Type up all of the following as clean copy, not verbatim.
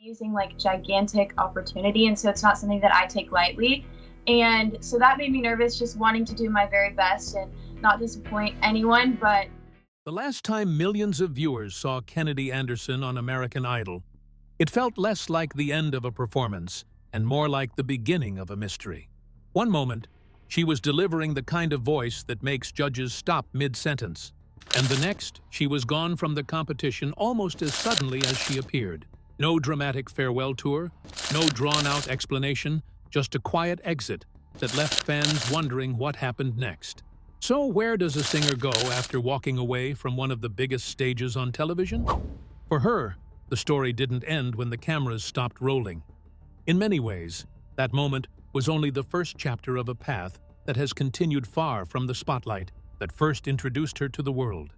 amazing, like gigantic opportunity. And so it's not something that I take lightly. And so that made me nervous, just wanting to do my very best and not disappoint anyone. But The last time millions of viewers saw Kenedi Anderson on American Idol, it felt less like the end of a performance and more like the beginning of a mystery. One moment, she was delivering the kind of voice that makes judges stop mid-sentence, and the next, she was gone from the competition almost as suddenly as she appeared. No dramatic farewell tour, no drawn-out explanation, just a quiet exit that left fans wondering what happened next. So where does a singer go after walking away from one of the biggest stages on television? For her, the story didn't end when the cameras stopped rolling. In many ways, that moment was only the first chapter of a path that has continued far from the spotlight that first introduced her to the world.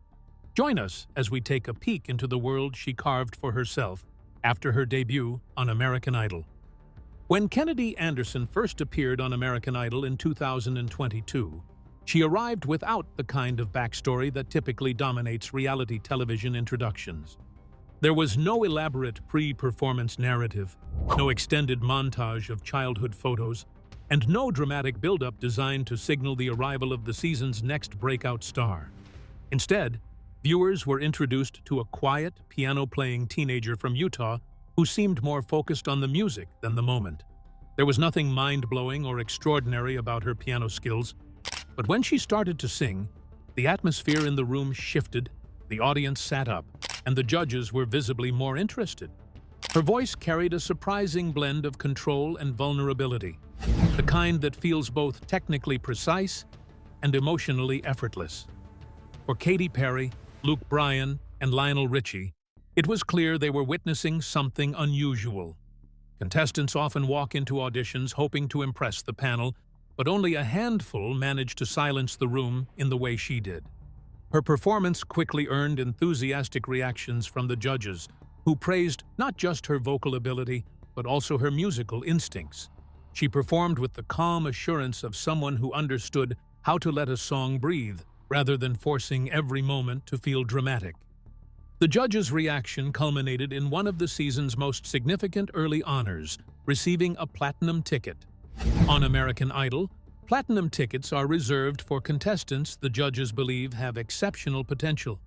Join us as we take a peek into the world she carved for herself after her debut on American Idol. When Kenedi Anderson first appeared on American Idol in 2022, she arrived without the kind of backstory that typically dominates reality television introductions. There was no elaborate pre-performance narrative, no extended montage of childhood photos, and no dramatic build-up designed to signal the arrival of the season's next breakout star. Instead, viewers were introduced to a quiet, piano-playing teenager from Utah who seemed more focused on the music than the moment. There was nothing mind-blowing or extraordinary about her piano skills, but when she started to sing, the atmosphere in the room shifted, the audience sat up, and the judges were visibly more interested. Her voice carried a surprising blend of control and vulnerability, the kind that feels both technically precise and emotionally effortless. For Katy Perry, Luke Bryan, and Lionel Richie, it was clear they were witnessing something unusual. Contestants often walk into auditions hoping to impress the panel, but only a handful managed to silence the room in the way she did. Her performance quickly earned enthusiastic reactions from the judges, who praised not just her vocal ability, but also her musical instincts. She performed with the calm assurance of someone who understood how to let a song breathe, rather than forcing every moment to feel dramatic. The judges' reaction culminated in one of the season's most significant early honors, receiving a platinum ticket. On American Idol, platinum tickets are reserved for contestants the judges believe have exceptional potential.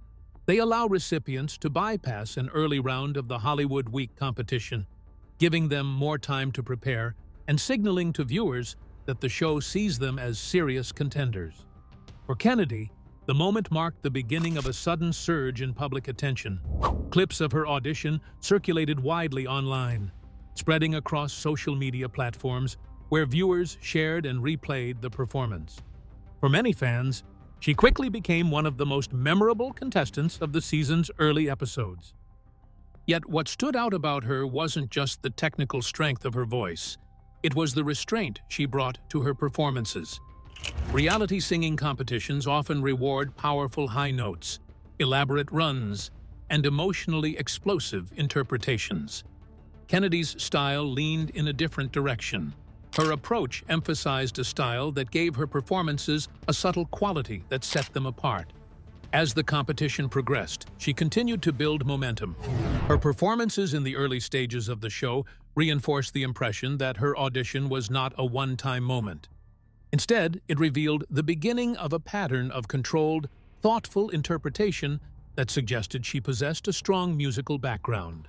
They allow recipients to bypass an early round of the Hollywood Week competition, giving them more time to prepare and signaling to viewers that the show sees them as serious contenders. For Kenedi, the moment marked the beginning of a sudden surge in public attention. Clips of her audition circulated widely online, spreading across social media platforms where viewers shared and replayed the performance. For many fans, she quickly became one of the most memorable contestants of the season's early episodes. Yet what stood out about her wasn't just the technical strength of her voice. It was the restraint she brought to her performances. Reality singing competitions often reward powerful high notes, elaborate runs, and emotionally explosive interpretations. Kenedi's style leaned in a different direction. Her approach emphasized a style that gave her performances a subtle quality that set them apart. As the competition progressed, she continued to build momentum. Her performances in the early stages of the show reinforced the impression that her audition was not a one-time moment. Instead, it revealed the beginning of a pattern of controlled, thoughtful interpretation that suggested she possessed a strong musical background.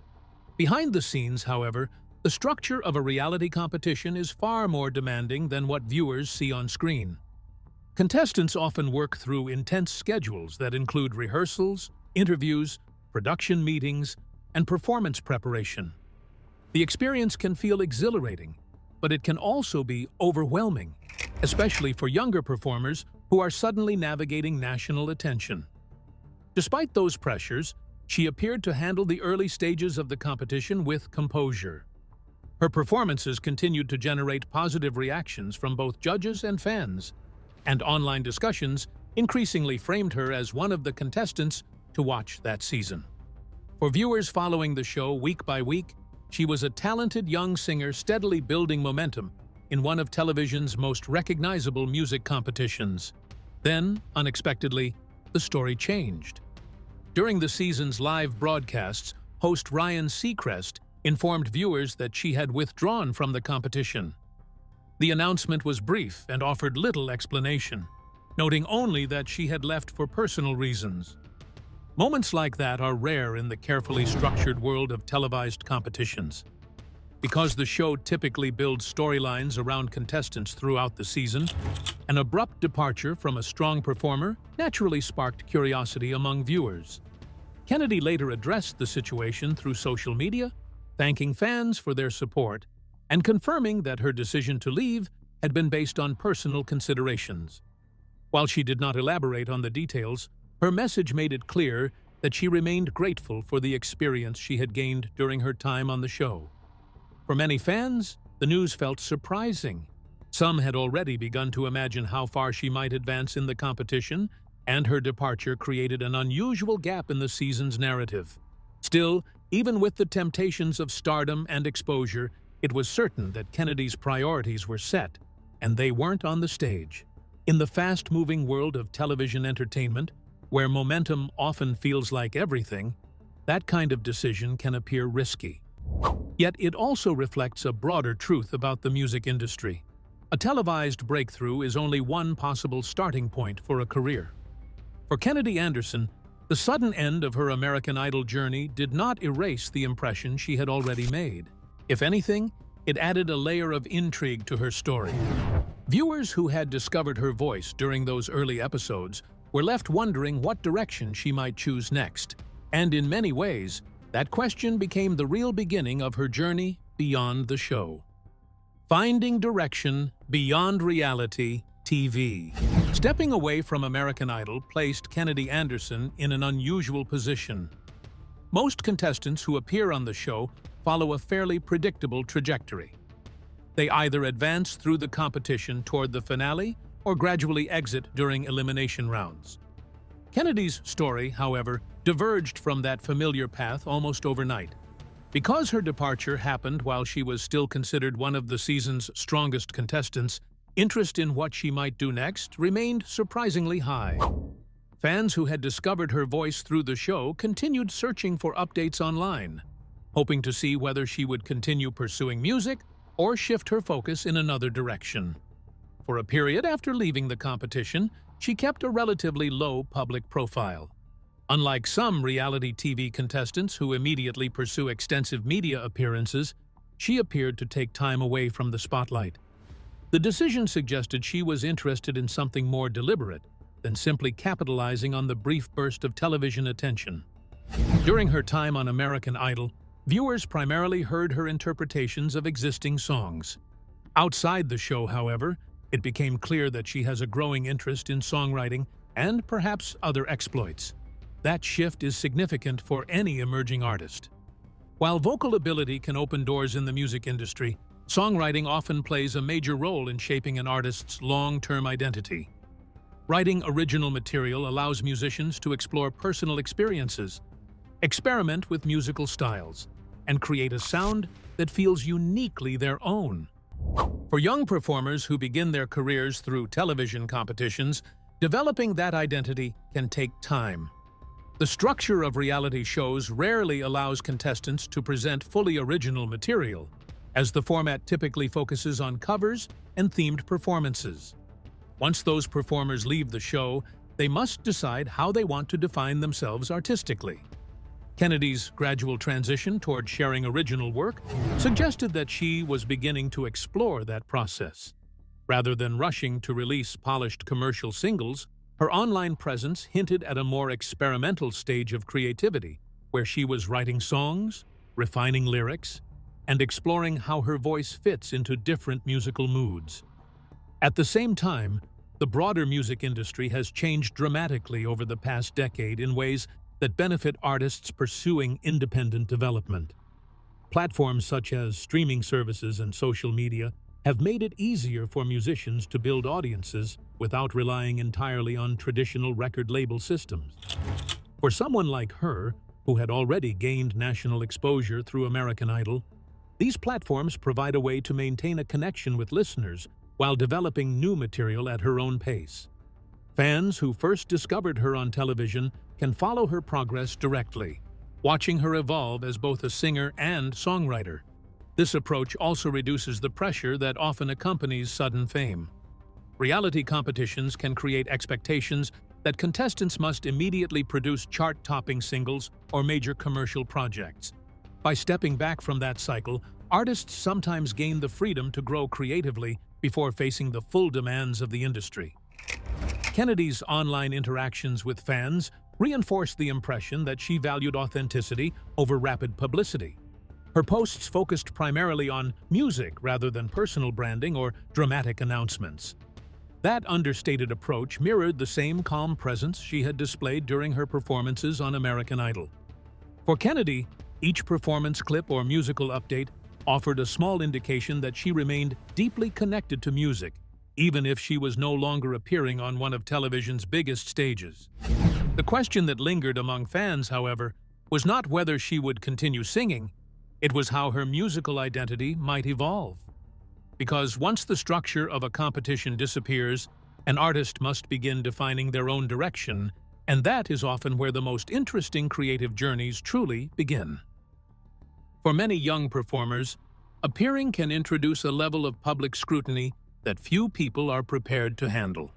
Behind the scenes, however, the structure of a reality competition is far more demanding than what viewers see on screen. Contestants often work through intense schedules that include rehearsals, interviews, production meetings, and performance preparation. The experience can feel exhilarating, but it can also be overwhelming, especially for younger performers who are suddenly navigating national attention. Despite those pressures, she appeared to handle the early stages of the competition with composure. Her performances continued to generate positive reactions from both judges and fans, and online discussions increasingly framed her as one of the contestants to watch that season. For viewers following the show week by week, she was a talented young singer steadily building momentum in one of television's most recognizable music competitions. Then, unexpectedly, the story changed. During the season's live broadcasts, host Ryan Seacrest informed viewers that she had withdrawn from the competition. The announcement was brief and offered little explanation, noting only that she had left for personal reasons. Moments like that are rare in the carefully structured world of televised competitions. Because the show typically builds storylines around contestants throughout the season, an abrupt departure from a strong performer naturally sparked curiosity among viewers. Kenedi later addressed the situation through social media, thanking fans for their support and confirming that her decision to leave had been based on personal considerations. While she did not elaborate on the details, her message made it clear that she remained grateful for the experience she had gained during her time on the show. For many fans, the news felt surprising. Some had already begun to imagine how far she might advance in the competition, and her departure created an unusual gap in the season's narrative. Still, even with the temptations of stardom and exposure, it was certain that Kenedi's priorities were set, and they weren't on the stage. In the fast-moving world of television entertainment, where momentum often feels like everything, that kind of decision can appear risky. Yet it also reflects a broader truth about the music industry. A televised breakthrough is only one possible starting point for a career. For Kenedi Anderson, the sudden end of her American Idol journey did not erase the impression she had already made. If anything, it added a layer of intrigue to her story. Viewers who had discovered her voice during those early episodes were left wondering what direction she might choose next. And in many ways, that question became the real beginning of her journey beyond the show. Finding direction beyond reality TV. Stepping away from American Idol placed Kenedi Anderson in an unusual position. Most contestants who appear on the show follow a fairly predictable trajectory. They either advance through the competition toward the finale or gradually exit during elimination rounds. Kenedi's story, however, diverged from that familiar path almost overnight. Because her departure happened while she was still considered one of the season's strongest contestants, interest in what she might do next remained surprisingly high. Fans who had discovered her voice through the show continued searching for updates online, hoping to see whether she would continue pursuing music or shift her focus in another direction. For a period after leaving the competition, she kept a relatively low public profile. Unlike some reality TV contestants who immediately pursue extensive media appearances, she appeared to take time away from the spotlight. The decision suggested she was interested in something more deliberate than simply capitalizing on the brief burst of television attention. During her time on American Idol, viewers primarily heard her interpretations of existing songs. Outside the show, however, it became clear that she has a growing interest in songwriting and perhaps other exploits. That shift is significant for any emerging artist. While vocal ability can open doors in the music industry, songwriting often plays a major role in shaping an artist's long-term identity. Writing original material allows musicians to explore personal experiences, experiment with musical styles, and create a sound that feels uniquely their own. For young performers who begin their careers through television competitions, developing that identity can take time. The structure of reality shows rarely allows contestants to present fully original material, as the format typically focuses on covers and themed performances. Once those performers leave the show, they must decide how they want to define themselves artistically. Kenedi's gradual transition toward sharing original work suggested that she was beginning to explore that process. Rather than rushing to release polished commercial singles, her online presence hinted at a more experimental stage of creativity, where she was writing songs, refining lyrics, and exploring how her voice fits into different musical moods. At the same time, the broader music industry has changed dramatically over the past decade in ways that benefit artists pursuing independent development. Platforms such as streaming services and social media have made it easier for musicians to build audiences without relying entirely on traditional record label systems. For someone like her, who had already gained national exposure through American Idol, these platforms provide a way to maintain a connection with listeners while developing new material at her own pace. Fans who first discovered her on television can follow her progress directly, watching her evolve as both a singer and songwriter. This approach also reduces the pressure that often accompanies sudden fame. Reality competitions can create expectations that contestants must immediately produce chart-topping singles or major commercial projects. By stepping back from that cycle, artists sometimes gain the freedom to grow creatively before facing the full demands of the industry. Kenedi's online interactions with fans reinforced the impression that she valued authenticity over rapid publicity. Her posts focused primarily on music rather than personal branding or dramatic announcements. That understated approach mirrored the same calm presence she had displayed during her performances on American Idol. For Kenedi, each performance clip or musical update offered a small indication that she remained deeply connected to music, even if she was no longer appearing on one of television's biggest stages. The question that lingered among fans, however, was not whether she would continue singing, it was how her musical identity might evolve. Because once the structure of a competition disappears, an artist must begin defining their own direction, and that is often where the most interesting creative journeys truly begin. For many young performers, appearing can introduce a level of public scrutiny that few people are prepared to handle.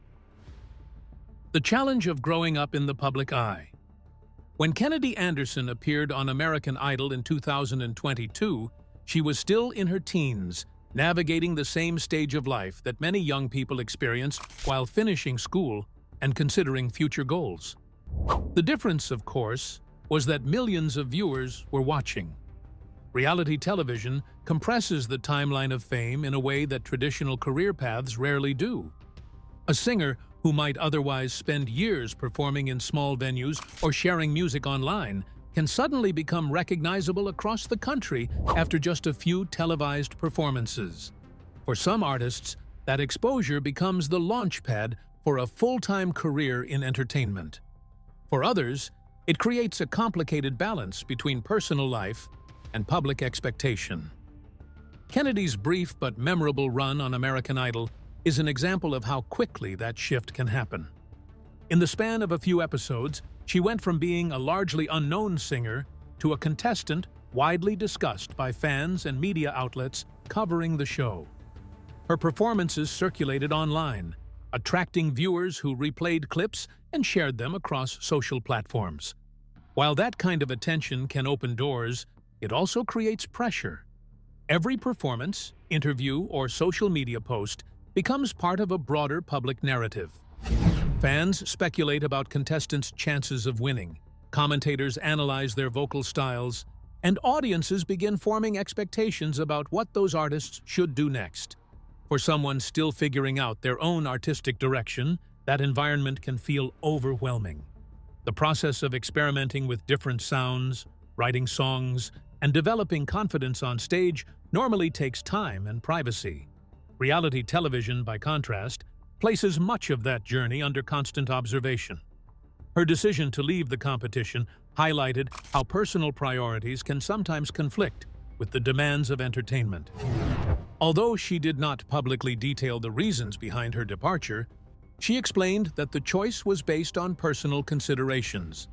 The challenge of growing up in the public eye. When Kenedi Anderson appeared on American Idol in 2022, she was still in her teens, navigating the same stage of life that many young people experience while finishing school and considering future goals. The difference, of course, was that millions of viewers were watching. Reality television compresses the timeline of fame in a way that traditional career paths rarely do. A singer who might otherwise spend years performing in small venues or sharing music online can suddenly become recognizable across the country after just a few televised performances. For some artists, that exposure becomes the launchpad for a full-time career in entertainment. For others, it creates a complicated balance between personal life and public expectation. Kenedi's brief but memorable run on American Idol is an example of how quickly that shift can happen. In the span of a few episodes, she went from being a largely unknown singer to a contestant widely discussed by fans and media outlets covering the show. Her performances circulated online, attracting viewers who replayed clips and shared them across social platforms. While that kind of attention can open doors, it also creates pressure. Every performance, interview, or social media post becomes part of a broader public narrative. Fans speculate about contestants' chances of winning, commentators analyze their vocal styles, and audiences begin forming expectations about what those artists should do next. For someone still figuring out their own artistic direction, that environment can feel overwhelming. The process of experimenting with different sounds, writing songs, and developing confidence on stage normally takes time and privacy. Reality television, by contrast, places much of that journey under constant observation. Her decision to leave the competition highlighted how personal priorities can sometimes conflict with the demands of entertainment. Although she did not publicly detail the reasons behind her departure, she explained that the choice was based on personal considerations.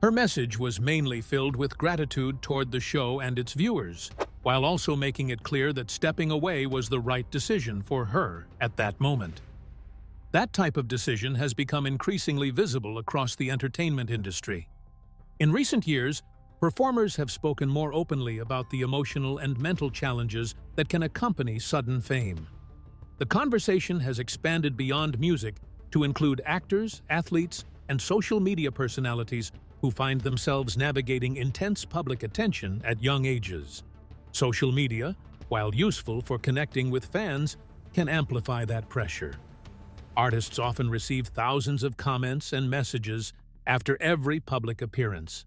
Her message was mainly filled with gratitude toward the show and its viewers, while also making it clear that stepping away was the right decision for her at that moment. That type of decision has become increasingly visible across the entertainment industry. In recent years, performers have spoken more openly about the emotional and mental challenges that can accompany sudden fame. The conversation has expanded beyond music to include actors, athletes, and social media personalities who find themselves navigating intense public attention at young ages. Social media, while useful for connecting with fans, can amplify that pressure. Artists often receive thousands of comments and messages after every public appearance.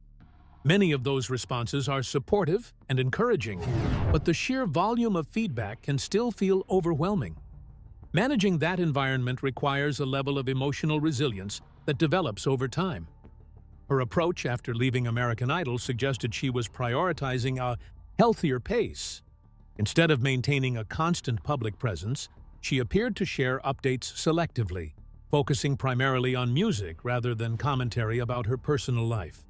Many of those responses are supportive and encouraging, but the sheer volume of feedback can still feel overwhelming. Managing that environment requires a level of emotional resilience that develops over time. Her approach after leaving American Idol suggested she was prioritizing a healthier pace. Instead of maintaining a constant public presence, she appeared to share updates selectively, focusing primarily on music rather than commentary about her personal life.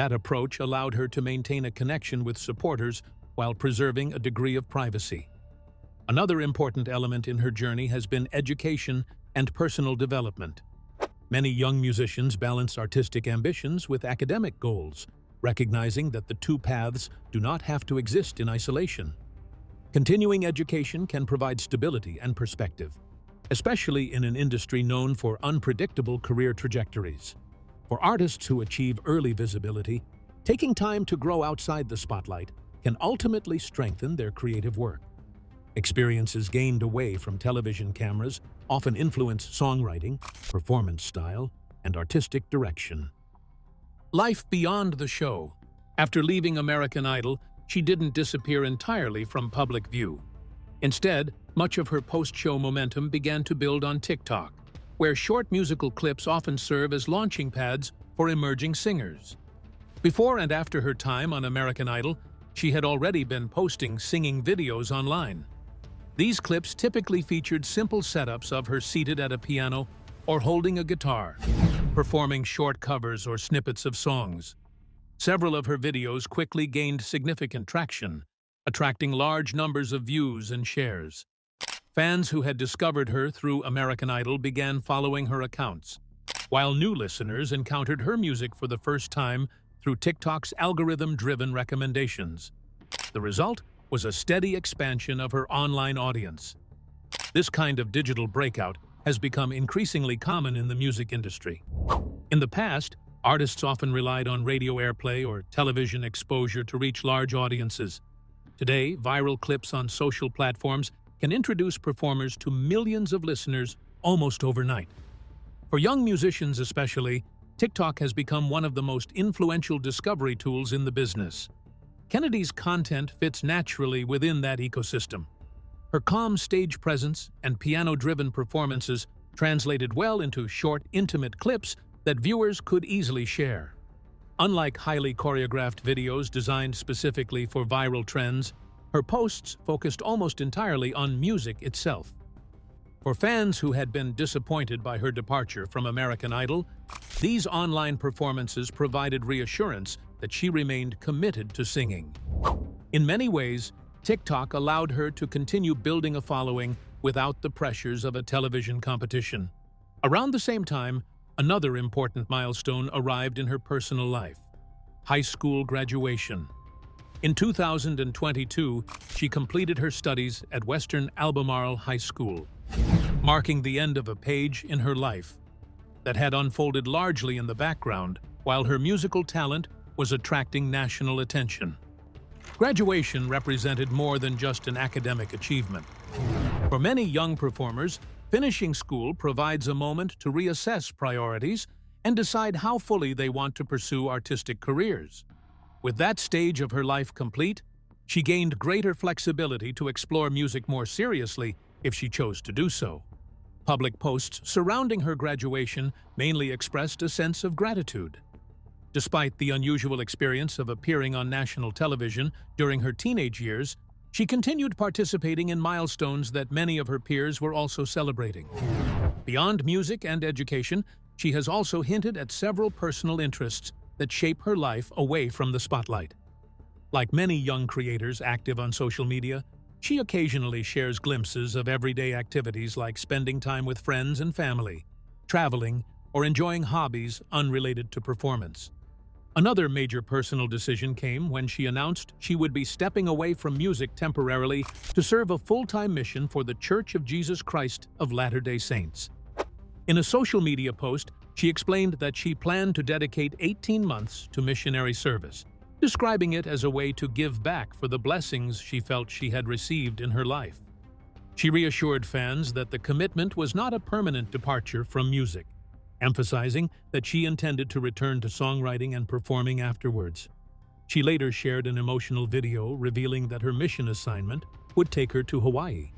That approach allowed her to maintain a connection with supporters while preserving a degree of privacy. Another important element in her journey has been education and personal development. Many young musicians balance artistic ambitions with academic goals, recognizing that the two paths do not have to exist in isolation. Continuing education can provide stability and perspective, especially in an industry known for unpredictable career trajectories. For artists who achieve early visibility, taking time to grow outside the spotlight can ultimately strengthen their creative work. Experiences gained away from television cameras often influence songwriting, performance style, and artistic direction. Life beyond the show. After leaving American Idol, she didn't disappear entirely from public view. Instead, much of her post-show momentum began to build on TikTok, where short musical clips often serve as launching pads for emerging singers. Before and after her time on American Idol, she had already been posting singing videos online. These clips typically featured simple setups of her seated at a piano or holding a guitar, performing short covers or snippets of songs. Several of her videos quickly gained significant traction, attracting large numbers of views and shares. Fans who had discovered her through American Idol began following her accounts, while new listeners encountered her music for the first time through TikTok's algorithm-driven recommendations. The result was a steady expansion of her online audience. This kind of digital breakout has become increasingly common in the music industry. In the past, artists often relied on radio airplay or television exposure to reach large audiences. Today, viral clips on social platforms can introduce performers to millions of listeners almost overnight. For young musicians especially, TikTok has become one of the most influential discovery tools in the business. Kenedi's content fits naturally within that ecosystem. Her calm stage presence and piano-driven performances translated well into short, intimate clips that viewers could easily share. Unlike highly choreographed videos designed specifically for viral trends, her posts focused almost entirely on music itself. For fans who had been disappointed by her departure from American Idol, these online performances provided reassurance that she remained committed to singing. In many ways, TikTok allowed her to continue building a following without the pressures of a television competition. Around the same time, another important milestone arrived in her personal life: high school graduation. In 2022, she completed her studies at Western Albemarle High School, marking the end of a page in her life that had unfolded largely in the background while her musical talent was attracting national attention. Graduation represented more than just an academic achievement. For many young performers, finishing school provides a moment to reassess priorities and decide how fully they want to pursue artistic careers. With that stage of her life complete, she gained greater flexibility to explore music more seriously if she chose to do so. Public posts surrounding her graduation mainly expressed a sense of gratitude. Despite the unusual experience of appearing on national television during her teenage years, she continued participating in milestones that many of her peers were also celebrating. Beyond music and education, she has also hinted at several personal interests that shape her life away from the spotlight. Like many young creators active on social media, she occasionally shares glimpses of everyday activities like spending time with friends and family, traveling, or enjoying hobbies unrelated to performance. Another major personal decision came when she announced she would be stepping away from music temporarily to serve a full-time mission for the Church of Jesus Christ of Latter-day Saints. In a social media post, she explained that she planned to dedicate 18 months to missionary service, describing it as a way to give back for the blessings she felt she had received in her life. She reassured fans that the commitment was not a permanent departure from music, emphasizing that she intended to return to songwriting and performing afterwards. She later shared an emotional video revealing that her mission assignment would take her to Hawaii.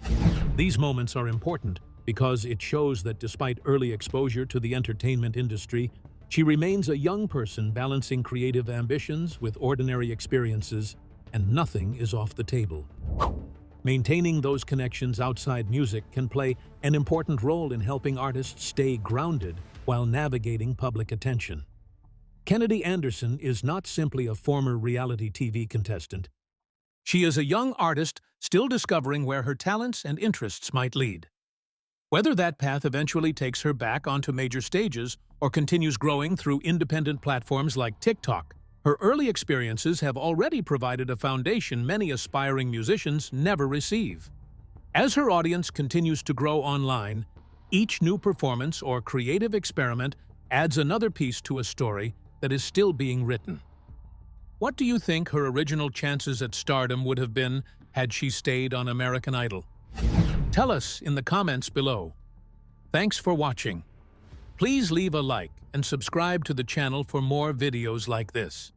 These moments are important because it shows that despite early exposure to the entertainment industry, she remains a young person balancing creative ambitions with ordinary experiences, and nothing is off the table. Maintaining those connections outside music can play an important role in helping artists stay grounded while navigating public attention. Kenedi Anderson is not simply a former reality TV contestant. She is a young artist still discovering where her talents and interests might lead. Whether that path eventually takes her back onto major stages or continues growing through independent platforms like TikTok, her early experiences have already provided a foundation many aspiring musicians never receive. As her audience continues to grow online, each new performance or creative experiment adds another piece to a story that is still being written. What do you think her original chances at stardom would have been had she stayed on American Idol? Tell us in the comments below. Thanks for watching. Please leave a like and subscribe to the channel for more videos like this.